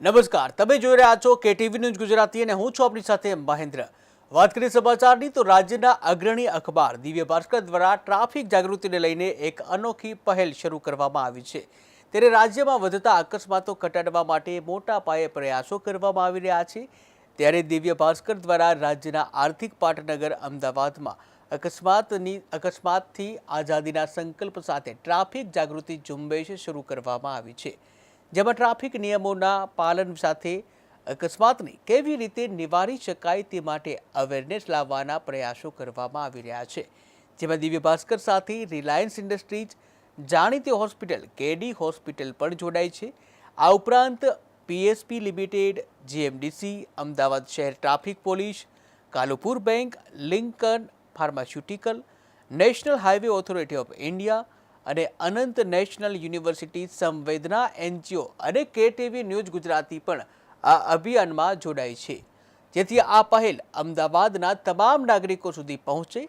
નમસ્કાર, તમે જોઈ રહ્યા છો કેટીવી ન્યૂઝ ગુજરાતી અને હું છું આપની સાથે મહેન્દ્ર। વાત કરીએ સમાચારની તો રાજ્યના અગ્રણી અખબાર દિવ્ય ભાસ્કર દ્વારા ટ્રાફિક જાગૃતિને લઈને એક અનોખી પહેલ શરૂ કરવામાં આવી છે। ત્યારે રાજ્યમાં વધતા અકસ્માતો ઘટાડવા માટે મોટા પાયે પ્રયાસો કરવામાં આવી રહ્યા છે। ત્યારે દિવ્ય ભાસ્કર દ્વારા રાજ્યના આર્થિક પાટનગર અમદાવાદમાં અકસ્માતથી આઝાદીના સંકલ્પ સાથે ટ્રાફિક જાગૃતિ ઝુંબેશ શરૂ કરવામાં આવી છે, જેમાં ટ્રાફિક નિયમોના પાલન સાથે અકસ્માતને કેવી રીતે નિવારી શકાય તે માટે અવેરનેસ લાવવાના પ્રયાસો કરવામાં આવી રહ્યા છે। જેમાં દિવ્ય ભાસ્કર સાથે રિલાયન્સ ઇન્ડસ્ટ્રીઝ, જાણીતી હોસ્પિટલ કેડી હોસ્પિટલ પણ જોડાઈ છે। આ ઉપરાંત પીએસપી લિમિટેડ, જીએમડીસી, અમદાવાદ શહેર traffic police, Kalupur bank, Lincoln pharmaceutical, national highway authority of India અને અનંત નેશનલ યુનિવર્સિટી, સંવેદના એનજીઓ અને કેટીવી ન્યૂઝ ગુજરાતી પણ આ અભિયાનમાં જોડાઈ છે, જેથી આ પહેલ અમદાવાદના તમામ નાગરિકો સુધી પહોંચે।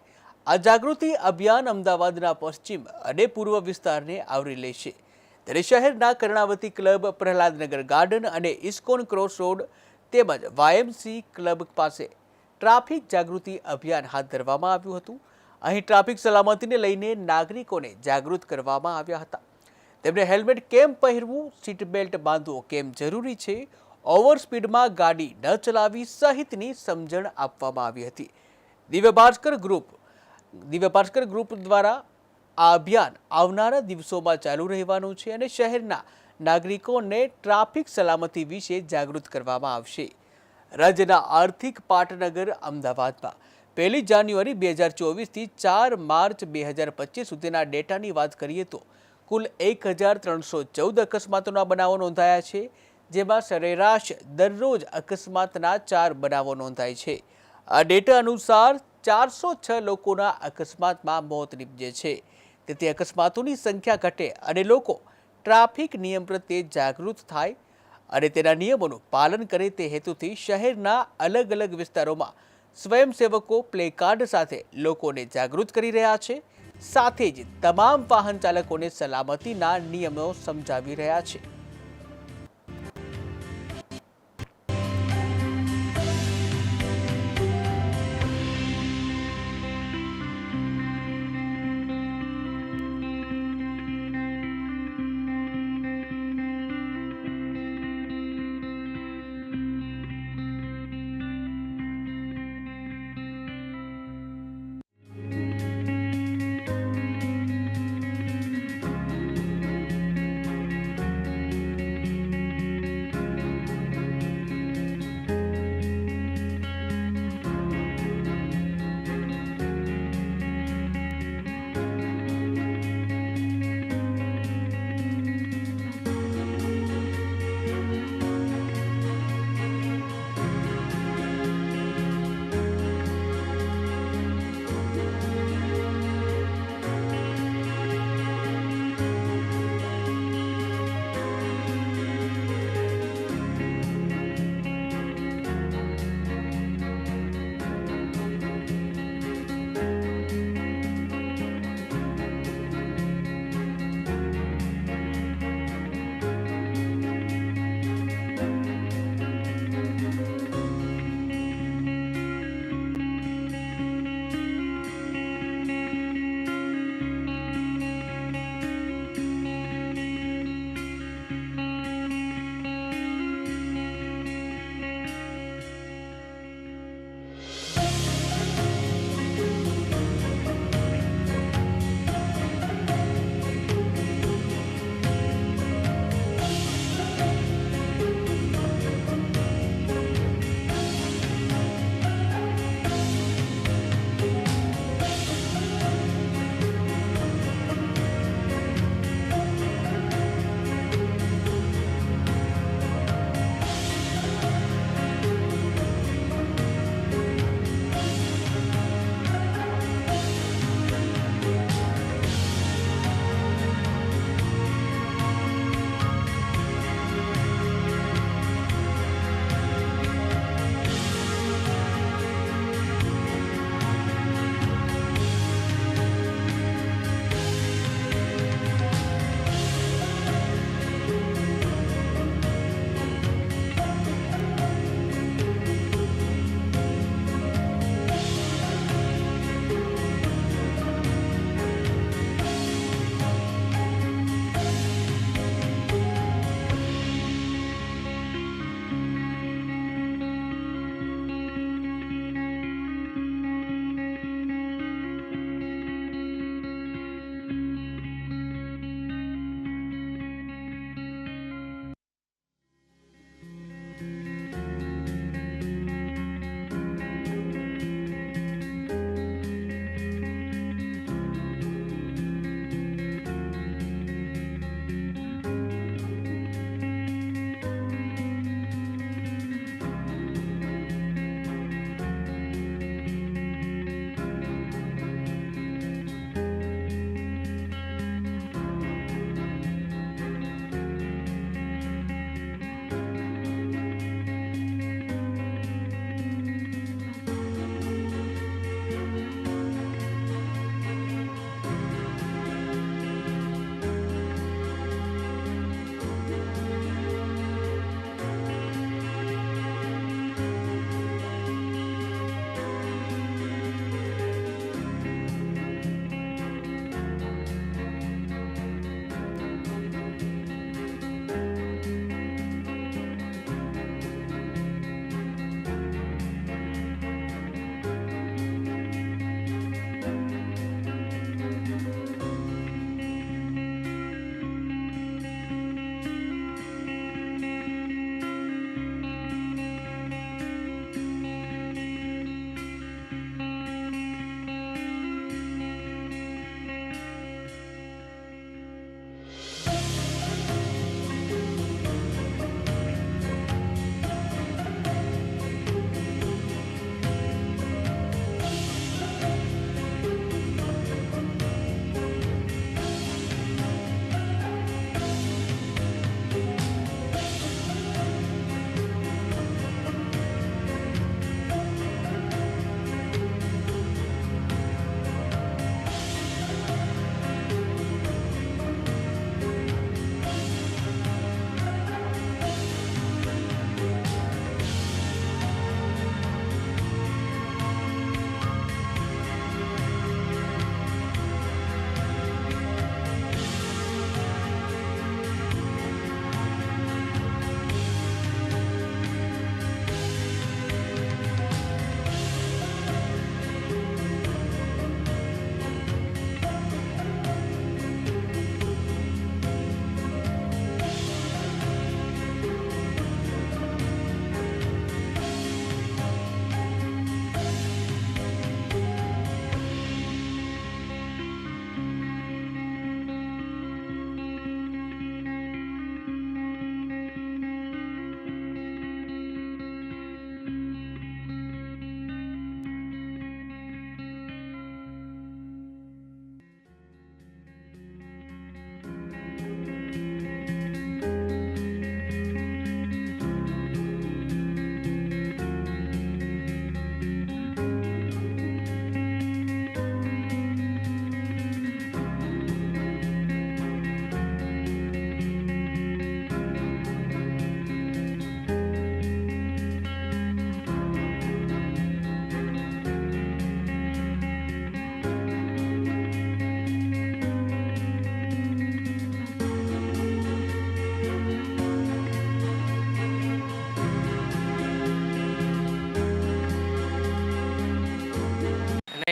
આ જાગૃતિ અભિયાન અમદાવાદના પશ્ચિમ અને પૂર્વ વિસ્તારને આવરી લેશે। ત્યારે શહેરના કર્ણાવતી ક્લબ, પ્રહલાદનગર ગાર્ડન અને ઇસ્કોન ક્રોસ રોડ તેમજ વાયએમસી ક્લબ પાસે ટ્રાફિક જાગૃતિ અભિયાન હાથ ધરવામાં આવ્યું હતું। અહીં ટ્રાફિક સલામતીને લઈને નાગરિકોને જાગૃત કરવામાં આવ્યા હતા। તેમણે હેલ્મેટ કેમ પહેરવું, સીટ બેલ્ટ બાંધવો કેમ જરૂરી છે, ઓવર સ્પીડમાં ગાડી ન ચલાવવી સહિતની સમજણ આપવામાં આવી હતી। દિવ્ય ભાસ્કર ગ્રુપ દ્વારા આ અભિયાન આવનારા દિવસોમાં ચાલુ રહેવાનું છે અને શહેરના નાગરિકોને ટ્રાફિક સલામતી વિશે જાગૃત કરવામાં આવશે। રાજ્યના આર્થિક પાટનગર અમદાવાદમાં 1 જાન્યુઆરી 2024થી 4 માર્ચ 2025 સુધીના ડેટાની વાત કરીએ તો કુલ 1314 અકસ્માતોના બનાવો નોંધાયા છે, જેમાં સરેરાશ દરરોજ અકસ્માતના 4 બનાવો નોંધાય છે। આ ડેટા અનુસાર 406 લોકોના અકસ્માતમાં મોત નીપજે છે। તેથી અકસ્માતોની સંખ્યા ઘટે અને લોકો ટ્રાફિક નિયમ પ્રત્યે જાગૃત થાય અને તેના નિયમોનું પાલન કરે તે હેતુથી શહેરના અલગ અલગ વિસ્તારોમાં સ્વયંસેવકો પ્લેકાર્ડ સાથે લોકોને જાગૃત કરી રહ્યા છે, સાથે જ તમામ વાહન ચાલકોને સલામતીના નિયમો સમજાવી રહ્યા છે।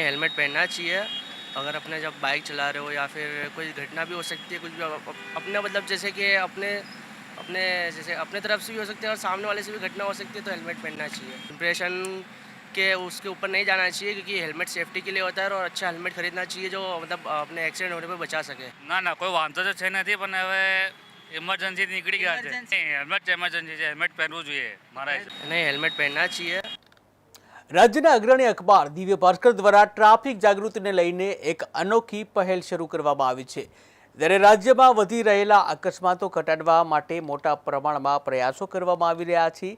हेलमेट पहनना चाहिए अगर अपने जब बाइक चला रहे हो या फिर कोई घटना भी हो सकती है कुछ भी अपने मतलब जैसे कि अपने अपने जैसे अपने तरफ से भी हो सकते हैं और सामने वाले से भी घटना हो सकती है तो हेलमेट पहनना चाहिए। इम्प्रेशन के उसके ऊपर नहीं जाना चाहिए क्योंकि हेलमेट सेफ्टी के लिए होता है और अच्छा हेलमेट खरीदना चाहिए जो मतलब अपने एक्सीडेंट होने पर बचा सके। ના ના કોઈ વાંધો તો છે નથી પણ હવે ઇમરજન્સી નીકળી ગયા છે નહીં હેલ્મેટ ઇમરજન્સી છે હેલ્મેટ પહેરવું જોઈએ મારા હિસાબે नहीं हेलमेट पहनना चाहिए। રાજ્યના અગ્રણી અખબાર દિવ્ય ભાસ્કર દ્વારા ટ્રાફિક જાગૃતિને લઈને એક અનોખી પહેલ શરૂ કરવામાં આવી છે ત્યારે રાજ્યમાં વધી રહેલા અકસ્માતો ઘટાડવા માટે મોટા પ્રમાણમાં પ્રયાસો કરવામાં આવી રહ્યા છે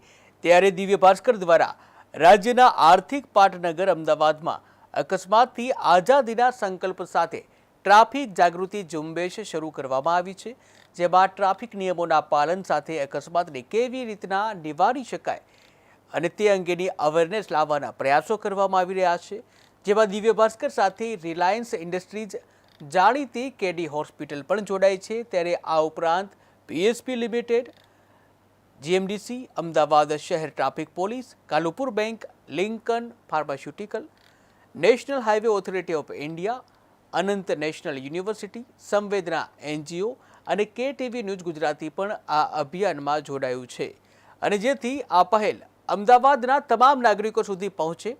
ત્યારે દિવ્ય ભાસ્કર દ્વારા રાજ્યના આર્થિક પાટનગર અમદાવાદમાં અકસ્માતથી આઝાદીના સંકલ્પ સાથે ટ્રાફિક જાગૃતિ ઝુંબેશ શરૂ કરવામાં આવી છે જેમાં ટ્રાફિક નિયમોના પાલન સાથે અકસ્માતને કેવી રીતના નિવારી શકાય અને તે અંગેની અવેરનેસ લાવવાના પ્રયાસો કરવામાં આવી રહ્યા છે જેમાં દિવ્ય ભાસ્કર સાથે રિલાયન્સ ઇન્ડસ્ટ્રીઝ જાણીતી કેડી હોસ્પિટલ પણ જોડાઈ છે ત્યારે આ ઉપરાંત પીએસપી લિમિટેડ જીએમડીસી અમદાવાદ શહેર traffic police Kalupur bank Lincoln pharmaceutical national highway authority of India Anant national university સંવેદના એનજીઓ અને કેટીવી ન્યૂઝ ગુજરાતી પણ આ અભિયાનમાં જોડાયું છે અને જેથી આ પહેલ અમદાવાદના તમામ નાગરિકો સુધી પહોંચે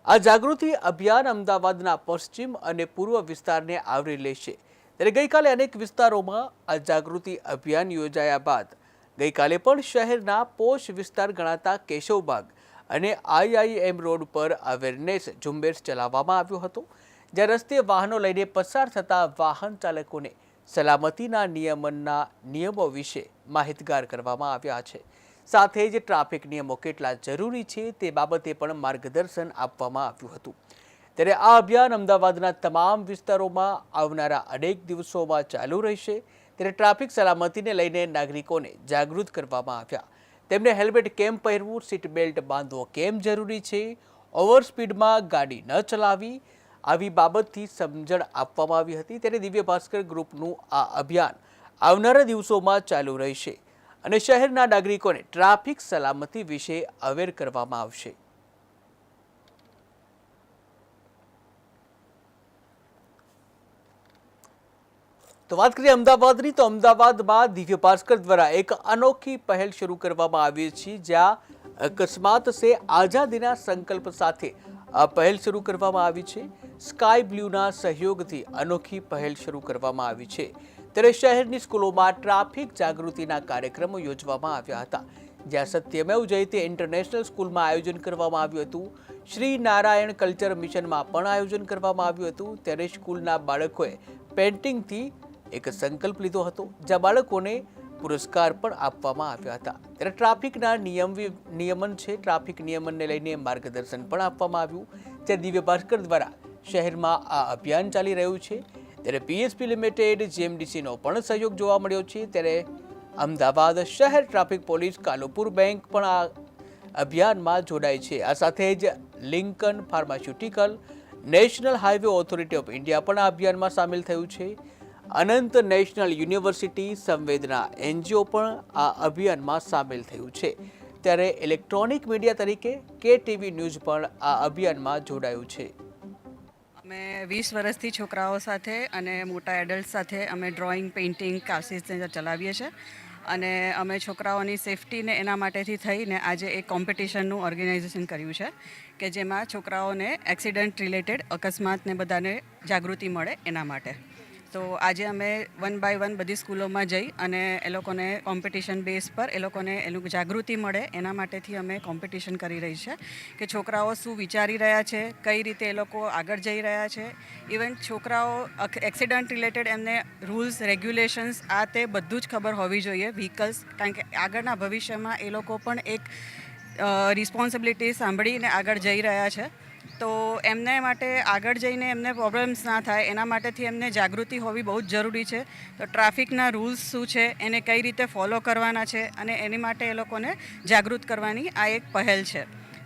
આ જાગૃતિ અભિયાન અમદાવાદના પશ્ચિમ અને પૂર્વ વિસ્તારને આવરી લેશે ત્યારે ગઈકાલે અનેક વિસ્તારોમાં આ જાગૃતિ અભિયાન યોજાયા બાદ ગઈકાલે પણ શહેરના પોશ વિસ્તાર ગણાતા કેશવબાગ અને આઈઆઈએમ રોડ પર અવેરનેસ ઝુંબેશ ચલાવવામાં આવ્યો હતો જ્યાં રસ્તે વાહનો લઈને પસાર થતા વાહન ચાલકોને સલામતીના નિયમો વિશે માહિતગાર કરવામાં આવ્યા છે સાથે જ ટ્રાફિક નિયમો કેટલા જરૂરી છે તે બાબતે પણ માર્ગદર્શન આપવામાં આવ્યું હતું ત્યારે આ અભિયાન અમદાવાદના તમામ વિસ્તારોમાં આવનારા અનેક દિવસોમાં ચાલુ રહેશે ત્યારે ટ્રાફિક સલામતીને લઈને નાગરિકોને જાગૃત કરવામાં આવ્યા તેમને હેલ્મેટ કેમ પહેરવું સીટ બેલ્ટ બાંધવો કેમ જરૂરી છે ઓવર સ્પીડમાં ગાડી ન ચલાવવી આવી બાબતથી સમજણ આપવામાં આવી હતી ત્યારે દિવ્ય ભાસ્કર ગ્રુપનું આ અભિયાન આવનારા દિવસોમાં ચાલુ રહેશે અને શહેરના નાગરિકોને ટ્રાફિક સલામતી વિશે અવેર કરવામાં આવશે તો વાત કરીએ અમદાવાદની તો અમદાવાદમાં દિવ્ય ભાસ્કર દ્વારા એક અનોખી પહેલ શરૂ કરવામાં આવી છે જ્યાં અકસ્માત સે આઝાદીના સંકલ્પ સાથે આ પહેલ શરૂ કરવામાં આવી છે સ્કાય બ્લુના સહયોગથી અનોખી પહેલ શરૂ કરવામાં આવી છે ત્યારે શહેરની સ્કૂલોમાં ટ્રાફિક જાગૃતિના કાર્યક્રમો યોજવામાં આવ્યા હતા જ્યાં સત્યમેવ જયતે ઇન્ટરનેશનલ સ્કૂલમાં આયોજન કરવામાં આવ્યું હતું શ્રી નારાયણ કલ્ચર મિશનમાં પણ આયોજન કરવામાં આવ્યું હતું ત્યારે સ્કૂલના બાળકોએ પેઇન્ટિંગથી એક સંકલ્પ લીધો હતો જ્યાં બાળકોને પુરસ્કાર પણ આપવામાં આવ્યા હતા ત્યારે ટ્રાફિકના નિયમન છે ટ્રાફિક નિયમનને લઈને માર્ગદર્શન પણ આપવામાં આવ્યું જ્યાં દિવ્ય ભાસ્કર દ્વારા શહેરમાં આ અભિયાન ચાલી રહ્યું છે ત્યારે પીએસપી લિમિટેડ જીએમડીસીનો પણ સહયોગ જોવા મળ્યો છે ત્યારે અમદાવાદ શહેર ટ્રાફિક પોલીસ કાલુપુર બેંક પણ આ અભિયાનમાં જોડાય છે આ સાથે જ Lincoln pharmaceutical national highway authority of India પણ આ અભિયાનમાં સામેલ થયું છે અનંત નેશનલ યુનિવર્સિટી સંવેદના એનજીઓ પણ આ અભિયાનમાં સામેલ થયું છે ત્યારે ઇલેક્ટ્રોનિક મીડિયા તરીકે કેટીવી ન્યૂઝ પણ આ અભિયાનમાં જોડાયું છે અમે 20 વર્ષથી છોકરાઓ સાથે અને મોટા એડલ્ટ સાથે અમે ડ્રોઈંગ પેઇન્ટિંગ ક્લાસીસ ચલાવીએ છીએ અને અમે છોકરાઓની સેફટીને એના માટેથી થઈને આજે એક કોમ્પિટિશનનું ઓર્ગેનાઇઝેશન કર્યું છે કે જેમાં છોકરાઓને એક્સિડન્ટ રિલેટેડ અકસ્માતને બધાને જાગૃતિ મળે એના માટે તો આજે અમે 1 બાય 1 બધી સ્કૂલોમાં જઈ અને એ લોકોને કોમ્પિટિશન બેઝ પર એ લોકોને જાગૃતિ મળે એના માટેથી અમે કોમ્પિટિશન કરી રહી છે કે છોકરાઓ શું વિચારી રહ્યા છે કઈ રીતે એ લોકો આગળ જઈ રહ્યા છે ઇવન છોકરાઓ એક્સિડન્ટ રિલેટેડ એમને રૂલ્સ રેગ્યુલેશન્સ આ તે બધું જ ખબર હોવી જોઈએ વ્હીકલ્સ કારણ કે આગળના ભવિષ્યમાં એ લોકો પણ એક રિસ્પોન્સિબિલિટી સાંભળીને આગળ જઈ રહ્યા છે તો એમને માટે આગળ જઈને એમને પ્રોબ્લેમ્સ ના થાય એના માટેથી એમને જાગૃતિ હોવી બહુ જ જરૂરી છે તો ટ્રાફિકના રૂલ્સ શું છે એને કઈ રીતે ફોલો કરવાના છે અને એની માટે એ લોકોને જાગૃત કરવાની આ એક પહેલ છે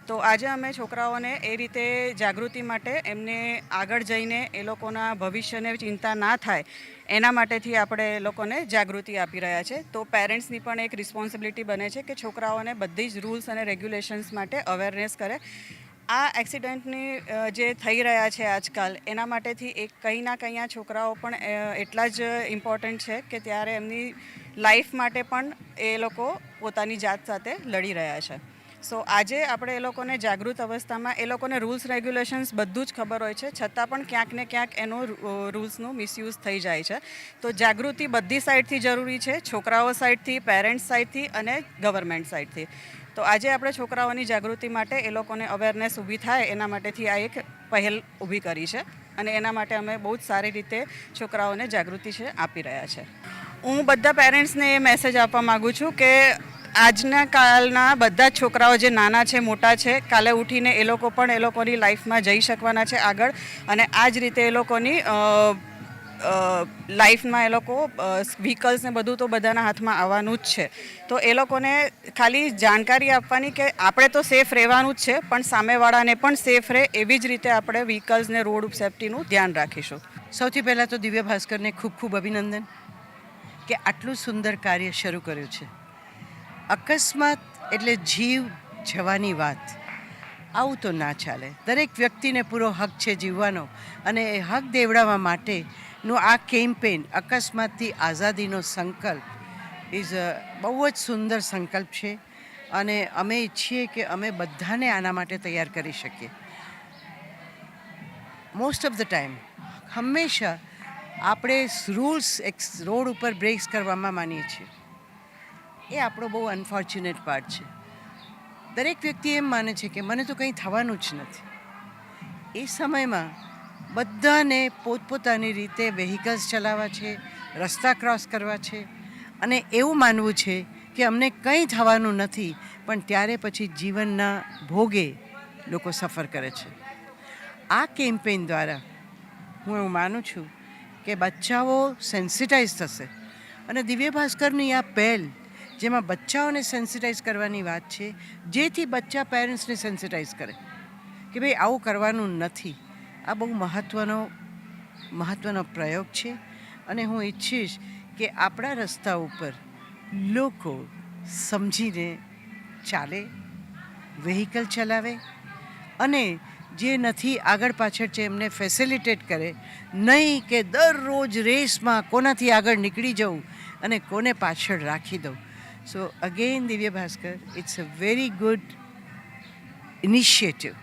તો આજે અમે છોકરાઓને એ રીતે જાગૃતિ માટે એમને આગળ જઈને એ લોકોના ભવિષ્યને ચિંતા ના થાય એના માટેથી આપણે એ લોકોને જાગૃતિ આપી રહ્યા છે તો પેરેન્ટ્સની પણ એક રિસ્પોન્સિબિલિટી બને છે કે છોકરાઓને બધી જ રૂલ્સ અને રેગ્યુલેશન્સ માટે અવેરનેસ કરે આ એક્સિડન્ટની જે થઈ રહ્યા છે આજકાલ એના માટેથી એક કંઈ ના કંઈ આ છોકરાઓ પણ એટલા જ ઇમ્પોર્ટન્ટ છે કે ત્યારે એમની લાઈફ માટે પણ એ લોકો પોતાની જાત સાથે લડી રહ્યા છે. સો આજે આપણે એ લોકોને જાગૃત અવસ્થામાં એ લોકોને રૂલ્સ રેગ્યુલેશન્સ બધું જ ખબર હોય છે, છતાં પણ ક્યાંક ને ક્યાંક એનો રૂલ્સનું મિસયુઝ થઈ જાય છે. તો જાગૃતિ બધી સાઈડથી જરૂરી છે, છોકરાઓ સાઈડથી, પેરેન્ટ્સ સાઈડથી અને ગવર્મેન્ટ સાઈડથી. તો આજે આપણે છોકરાઓની જાગૃતિ માટે એ લોકોને અવેરનેસ ઊભી થાય એના માટેથી આ એક પહેલ ઊભી કરી છે અને એના માટે અમે બહુ જ સારી રીતે છોકરાઓને જાગૃતિ છે આપી રહ્યા છે. હું બધા પેરેન્ટ્સને એ મેસેજ આપવા માગું છું કે આજના કાલના બધા જ છોકરાઓ જે નાના છે, મોટા છે, કાલે ઉઠીને એ લોકો પણ એ લોકોની લાઈફમાં જઈ શકવાના છે આગળ, અને આ જ રીતે એ લોકોની લાઈફમાં એ લોકો વ્હીકલ્સ ને બધું તો બધાના હાથમાં આવવાનું જ છે. તો એ લોકોને ખાલી જાણકારી આપવાની કે આપણે તો સેફ રહેવાનું જ છે, પણ સામેવાળાને પણ સેફ રહે એવી જ રીતે આપણે વ્હીકલ્સ ને રોડ સેફ્ટીનું ધ્યાન રાખીશું. સૌથી પહેલાં તો દિવ્ય ભાસ્કરને ખૂબ ખૂબ અભિનંદન કે આટલું સુંદર કાર્ય શરૂ કર્યું છે. અકસ્માત એટલે જીવ જવાની વાત, આવું તો ના ચાલે. દરેક વ્યક્તિને પૂરો હક છે જીવવાનો, અને એ હક દેવડાવવા માટેનું આ કેમ્પેન અકસ્માતથી આઝાદીનો સંકલ્પ બહુ જ સુંદર સંકલ્પ છે, અને અમે ઈચ્છીએ કે અમે બધાને આના માટે તૈયાર કરી શકીએ. મોસ્ટ ઓફ ધ ટાઈમ હંમેશા આપણે રૂલ્સ રોડ ઉપર બ્રેક્સ કરવામાં માનીએ છીએ. એ આપણો બહુ અનફોર્ચ્યુનેટ પાર્ટ છે. દરેક વ્યક્તિ એમ માને છે કે મને તો કંઈ થવાનું જ નથી. એ સમયમાં બધાને પોતપોતાની રીતે વ્હીકલ્સ ચલાવવા છે, રસ્તા ક્રોસ કરવા છે, અને એવું માનવું છે કે અમને કંઈ થવાનું નથી, પણ ત્યારે પછી જીવનના ભોગે લોકો સફર કરે છે. આ કેમ્પેઇન દ્વારા હું એવું માનું છું કે બચ્ચાઓ સેન્સિટાઈઝ થશે, અને દિવ્ય ભાસ્કરની આ પહેલ જેમાં બચ્ચાઓને સેન્સિટાઈઝ કરવાની વાત છે, જેથી બચ્ચા પેરેન્ટ્સને સેન્સિટાઈઝ કરે કે ભાઈ આવું કરવાનું નથી. આ બહુ મહત્ત્વનો પ્રયોગ છે, અને હું ઈચ્છીશ કે આપણા રસ્તા ઉપર લોકો સમજીને ચાલે, વ્હીકલ ચલાવે, અને જે નથી આગળ પાછળ છે એમને ફેસિલિટેટ કરે, નહીં કે દરરોજ રેસમાં કોનાથી આગળ નીકળી જવું અને કોને પાછળ રાખી દઉં. So again, Divya Bhaskar, it's a very good initiative.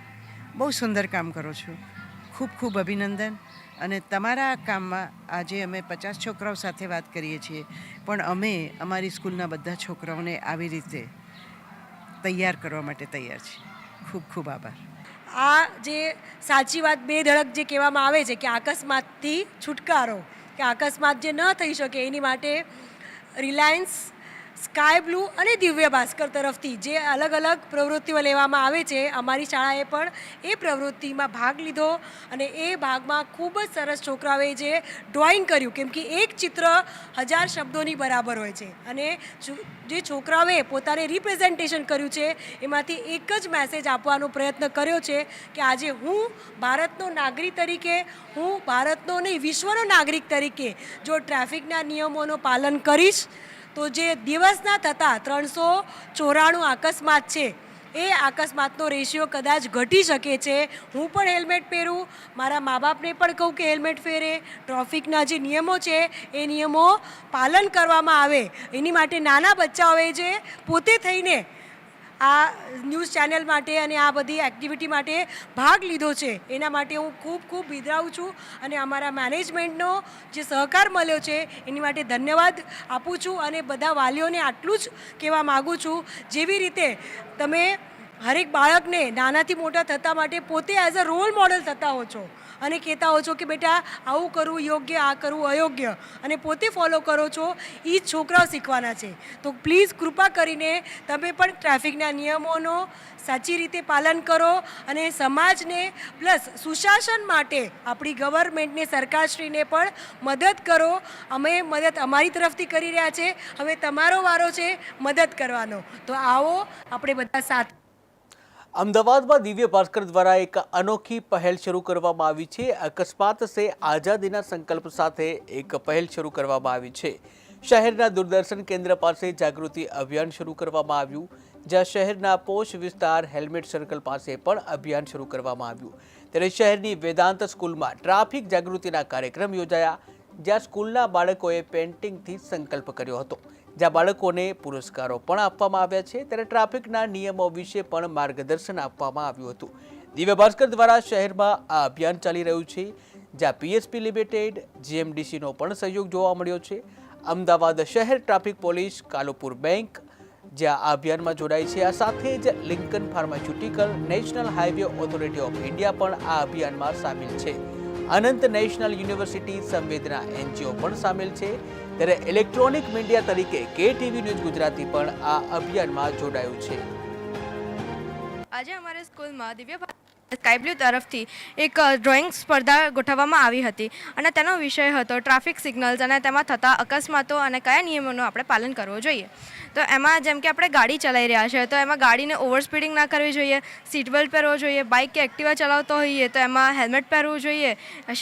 બહુ સુંદર કામ કરો છો, ખૂબ ખૂબ અભિનંદન. અને તમારા આ કામમાં આજે અમે 50 છોકરાઓ સાથે વાત કરીએ છીએ, પણ અમે અમારી સ્કૂલના બધા છોકરાઓને આવી રીતે તૈયાર કરવા માટે તૈયાર છીએ. ખૂબ ખૂબ આભાર. આ જે સાચી વાત બે ધડક જે કહેવામાં આવે છે કે અકસ્માતથી છુટકારો, કે અકસ્માત જે ન થઈ શકે એની માટે રિલાયન્સ, સ્કાય બ્લુ અને દિવ્ય ભાસ્કર તરફથી જે અલગ અલગ પ્રવૃત્તિઓ લેવામાં આવે છે, અમારી શાળાએ પણ એ પ્રવૃત્તિમાં ભાગ લીધો, અને એ ભાગમાં ખૂબ જ સરસ છોકરાઓએ જે ડ્રોઈંગ કર્યું, કેમ કે એક ચિત્ર 1000 શબ્દોની બરાબર હોય છે, અને જે છોકરાઓએ પોતાને રિપ્રેઝન્ટેશન કર્યું છે એમાંથી એક જ મેસેજ આપવાનો પ્રયત્ન કર્યો છે કે આજે હું ભારતનો નાગરિક તરીકે, હું ભારતનો નહીં વિશ્વનો નાગરિક તરીકે જો ટ્રાફિકના નિયમોનું પાલન કરીશ તો જે દિવસના થતા 394 અકસ્માત છે એ અકસ્માતનો રેશિયો કદાચ ઘટી શકે છે. હું પણ હેલ્મેટ પહેરું, મારા મા બાપને પણ કહું કે હેલ્મેટ પહેરે, ટ્રાફિકના જે નિયમો છે એ નિયમો પાલન કરવામાં આવે, એની માટે નાના બચ્ચાઓએ જે પોતે થઈને આ ન્યૂઝ ચેનલ માટે અને આ બધી એક્ટિવિટી માટે ભાગ લીધો છે, એના માટે હું ખૂબ ખૂબ બિરદાવું છું, અને અમારા મેનેજમેન્ટનો જે સહકાર મળ્યો છે એની માટે ધન્યવાદ આપું છું. અને બધા વાલીઓને આટલું જ કહેવા માગું છું, જેવી રીતે તમે હરેક બાળકને નાનાથી મોટા થતા માટે પોતે એઝ અ રોલ મોડલ થતા હો છો અને કહેતા હો છો કે બેટા આવું કરવું યોગ્ય, આ કરવું અયોગ્ય, અને પોતે ફોલો કરો છો, એ જ છોકરાઓ શીખવાના છે. તો પ્લીઝ કૃપા કરીને તમે પણ ટ્રાફિકના નિયમોનો સાચી રીતે પાલન કરો, અને સમાજને પ્લસ સુશાસન માટે આપણી ગવર્મેન્ટને, સરકારશ્રીને પણ મદદ કરો. અમે મદદ અમારી તરફથી કરી રહ્યા છે, હવે તમારો વારો છે મદદ કરવાનો. તો આવો આપણે બધા સાથે. અમદાવાદમાં દિવ્ય ભાસ્કર દ્વારા એક અનોખી પહેલ શરૂ કરવામાં આવી છે. અકસ્માત સે આઝાદીના સંકલ્પ સાથે એક પહેલ શરૂ કરવામાં આવી છે. શહેરના દૂરદર્શન કેન્દ્ર પાસે જાગૃતિ અભિયાન શરૂ કરવામાં આવ્યું, જ્યાં શહેરના પોશ વિસ્તાર હેલ્મેટ સર્કલ પાસે પણ અભિયાન શરૂ કરવામાં આવ્યું. ત્યારે શહેરની વેદાંત સ્કૂલમાં ટ્રાફિક જાગૃતિના કાર્યક્રમ યોજાયા, જ્યાં સ્કૂલના બાળકોએ પેઇન્ટિંગથી સંકલ્પ કર્યો હતો, જ્યાં બાળકોને પુરસ્કારો પણ આપવામાં આવ્યા છે. ત્યારે ટ્રાફિકના નિયમો વિશે પણ માર્ગદર્શન આપવામાં આવ્યું હતું. દિવ્ય ભાસ્કર દ્વારા શહેરમાં આ અભિયાન ચાલી રહ્યું છે, જ્યાં પીએસપી લિમિટેડ, જીએમડીસીનો પણ સહયોગ જોવા મળ્યો છે. અમદાવાદ શહેર ટ્રાફિક પોલીસ, કાલુપુર બેંક જ્યાં આ અભિયાનમાં જોડાય છે. આ સાથે જ Lincoln pharmaceutical, national highway authority of India પણ આ અભિયાનમાં સામેલ છે. અનંત નેશનલ યુનિવર્સિટી, સંવેદના એનજીઓ પણ સામેલ છે. ત્યારે ઇલેક્ટ્રોનિક મીડિયા તરીકે KTV ન્યૂઝ ગુજરાતી પણ આ અભિયાનમાં જોડાયું છે. આજે અમારે સ્કૂલમાં દિવ્ય સ્કાય બ્લુ તરફથી એક ડ્રોઈંગ સ્પર્ધા ગોઠવવામાં આવી હતી અને તેનો વિષય હતો ટ્રાફિક સિગ્નલ્સ અને તેમાં થતા અકસ્માતો અને કયા નિયમોનું આપણે પાલન કરવું જોઈએ. તો એમાં જેમ કે આપણે ગાડી ચલાવી રહ્યા છે તો એમાં ગાડીને ઓવર સ્પીડિંગ ના કરવી જોઈએ, સીટ બેલ્ટ પહેરવો જોઈએ, બાઇક કે એક્ટિવા ચલાવતો હોઈએ તો એમાં હેલ્મેટ પહેરવું જોઈએ,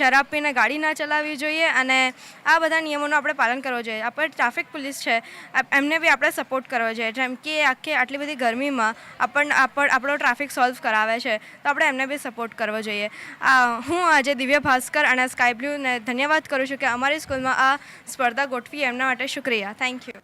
શરાબ પીને ગાડી ના ચલાવવી જોઈએ અને આ બધા નિયમોનું આપણે પાલન કરવું જોઈએ. આપણે ટ્રાફિક પોલીસ છે એમને બી આપણે સપોર્ટ કરવો જોઈએ, જેમ કે આટલી બધી ગરમીમાં આપણો ટ્રાફિક સોલ્વ કરાવે છે તો આપણે એમને બી સપોર્ટ કરવો જોઈએ. હું આજે દિવ્ય ભાસ્કર અને સ્કાય બ્લુને ધન્યવાદ કરું છું કે અમારી સ્કૂલમાં આ સ્પર્ધા ગોઠવી એમના માટે શુક્રિયા. Thank you.